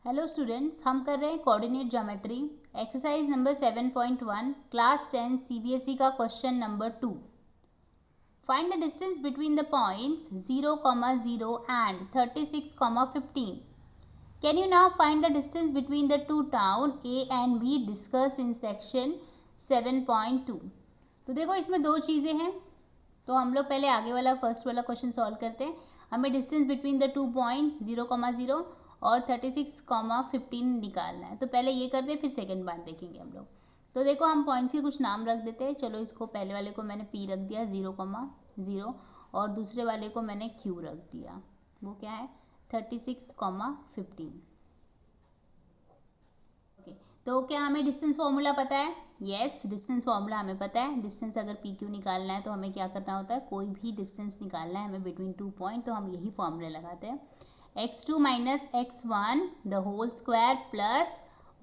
Hello students, हम कर रहे हैं coordinate geometry exercise number 7.1 class 10 CBSE का question number 2। Find the distance between the points 0,0 and 36,15। Can you now find the distance between the two town A and B discuss in section 7.2। तो देखो, इसमें दो चीज़ें हैं, तो हम लोग पहले आगे वाला फर्स्ट वाला क्वेश्चन सॉल्व करते हैं। हमें distance between the two point 0,0 और 36,15 निकालना है। तो पहले ये करते हैं, फिर सेकंड पार्ट देखेंगे हम लोग। तो देखो, हम पॉइंट्स के कुछ नाम रख देते हैं। चलो, इसको पहले वाले को मैंने पी रख दिया 0,0 और दूसरे वाले को मैंने क्यू रख दिया। वो क्या है? 36,15। तो क्या हमें डिस्टेंस फॉर्मूला पता है? यस, डिस्टेंस फॉर्मूला हमें पता है। डिस्टेंस अगर पी क्यू निकालना है तो हमें क्या करना होता है? कोई भी डिस्टेंस निकालना है हमें बिटवीन टू पॉइंट, तो हम यही फॉर्मूला लगाते हैं। x2 minus x1 the whole square plus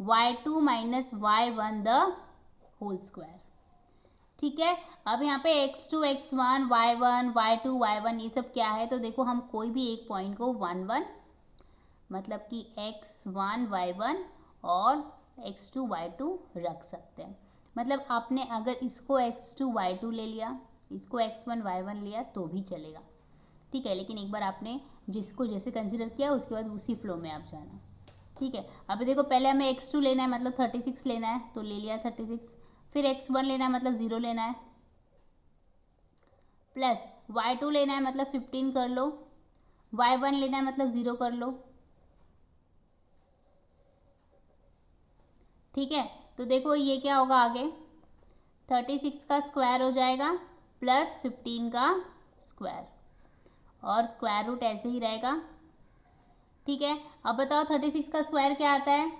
y2 minus y1 the whole square. ठीक है, अब यहाँ पे x2 x1 y1 y2 y1 ये सब क्या है? तो देखो, हम कोई भी एक पॉइंट को 1 1 मतलब कि x1 y1 और x2 y2 रख सकते हैं। मतलब आपने अगर इसको x2 y2 ले लिया, इसको x1 y1 लिया तो भी चलेगा। ठीक है, लेकिन एक बार आपने जिसको जैसे कंसिडर किया उसके बाद उसी फ्लो में आप जाना। ठीक है, अभी देखो, पहले हमें x2 लेना है मतलब 36 लेना है, तो ले लिया 36। फिर x1 लेना है मतलब 0 लेना है, प्लस y2 लेना है मतलब 15 कर लो, y1 लेना है मतलब 0 कर लो। ठीक है, तो देखो ये क्या होगा आगे, 36 का स्क्वायर हो जाएगा प्लस 15 का स्क्वायर, और स्क्वायर रूट ऐसे ही रहेगा। ठीक है, अब बताओ 36 का स्क्वायर क्या आता है?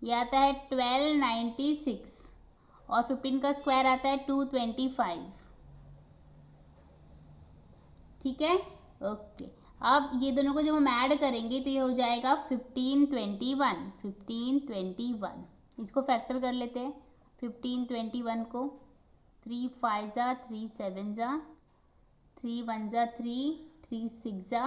ये आता है 1296 और 15 का स्क्वायर आता है 225। ठीक है, ओके। अब ये दोनों को जब हम ऐड करेंगे तो ये हो जाएगा 1521। 1521 इसको फैक्टर कर लेते हैं। 1521 को 3 5 जा 3 7 जा 3 1 जा 3 3 6 जा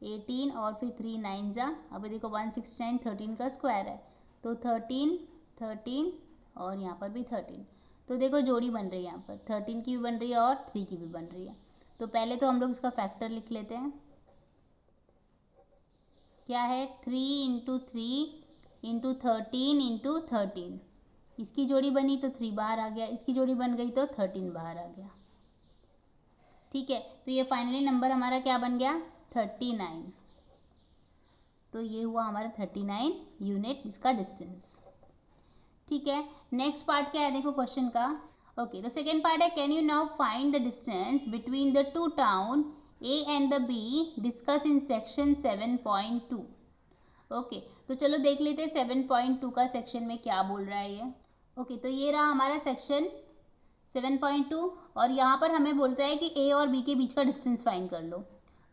18 और फिर 3 9 जा। अब देखो 169 13 का स्क्वायर है, तो 13 13 और यहाँ पर भी 13। तो देखो जोड़ी बन रही है, यहाँ पर 13 की भी बन रही है और 3 की भी बन रही है। तो पहले तो हम लोग इसका फैक्टर लिख लेते हैं। क्या है? 3 इंटू 3 इंटू 13 इंटू 13। इसकी जोड़ी बनी तो 3 बाहर आ गया, इसकी जोड़ी बन गई तो 13 बाहर आ गया। ठीक है, तो ये फाइनली नंबर हमारा क्या बन गया? 39। तो ये हुआ हमारा 39 यूनिट इसका डिस्टेंस। ठीक है, नेक्स्ट पार्ट क्या है देखो क्वेश्चन का। ओके, द सेकेंड पार्ट है, can you now find the distance between the two town A and the B discuss in section 7.2। Okay, तो चलो देख लेते हैं 7.2 का सेक्शन में क्या बोल रहा है ये। ओके, तो ये रहा हमारा सेक्शन 7.2 और यहाँ पर हमें बोलता है कि ए और बी के बीच का डिस्टेंस फाइंड कर लो।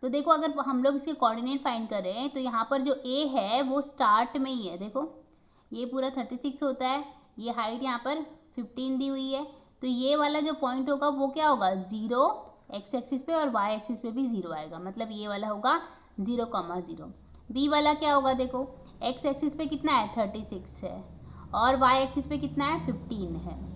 तो देखो, अगर हम लोग इसके कोऑर्डिनेट फाइंड कर रहे हैं तो यहाँ पर जो ए है वो स्टार्ट में ही है। देखो, ये पूरा 36 होता है, ये हाइट यहाँ पर 15 दी हुई है, तो ये वाला जो पॉइंट होगा वो क्या होगा? 0 एक्स एक्सिस पे और वाई एक्सिस पे भी 0 आएगा, मतलब ये वाला होगा 0,0। बी वाला क्या होगा? देखो, एक्स एक्सिस पे कितना है? 36 है और वाई एक्सिस पे कितना है? 15 है।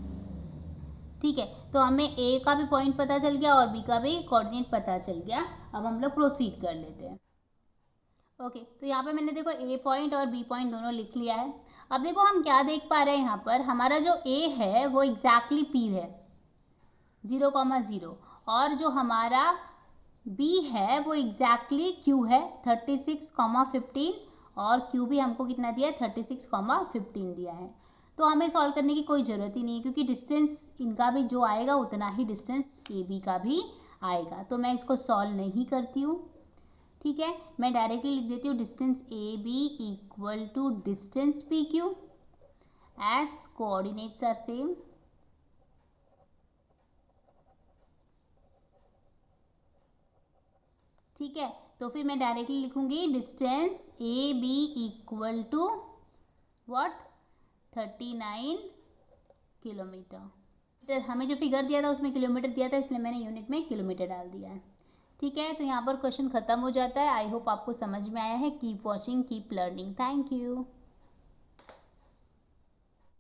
ठीक है, तो हमें ए का भी पॉइंट पता चल गया और बी का भी कोऑर्डिनेट पता चल गया। अब हम लोग प्रोसीड कर लेते हैं। ओके, तो यहाँ पे मैंने देखो ए पॉइंट और बी पॉइंट दोनों लिख लिया है। अब देखो हम क्या देख पा रहे हैं, यहाँ पर हमारा जो ए है वो एग्जैक्टली पी है 0,0 और जो हमारा बी है वो एग्जैक्टली क्यू है 36,15 और क्यू भी हमको कितना दिया है? 36,15 दिया है। तो हमें सॉल्व करने की कोई ज़रूरत ही नहीं है, क्योंकि डिस्टेंस इनका भी जो आएगा उतना ही डिस्टेंस ए बी का भी आएगा। तो मैं इसको सॉल्व नहीं करती हूँ। ठीक है, मैं डायरेक्टली लिख देती हूँ distance A B equal to distance P Q as coordinates are same. ठीक है, तो फिर मैं डायरेक्टली लिखूंगी distance A B equal to what? 39 kilometre. हमें जो फिगर दिया था उसमें किलोमीटर दिया था, इसलिए मैंने यूनिट में किलोमीटर डाल दिया है। ठीक है, तो यहाँ पर क्वेश्चन ख़त्म हो जाता है। आई होप आपको समझ में आया है। Keep watching, keep learning. Thank you.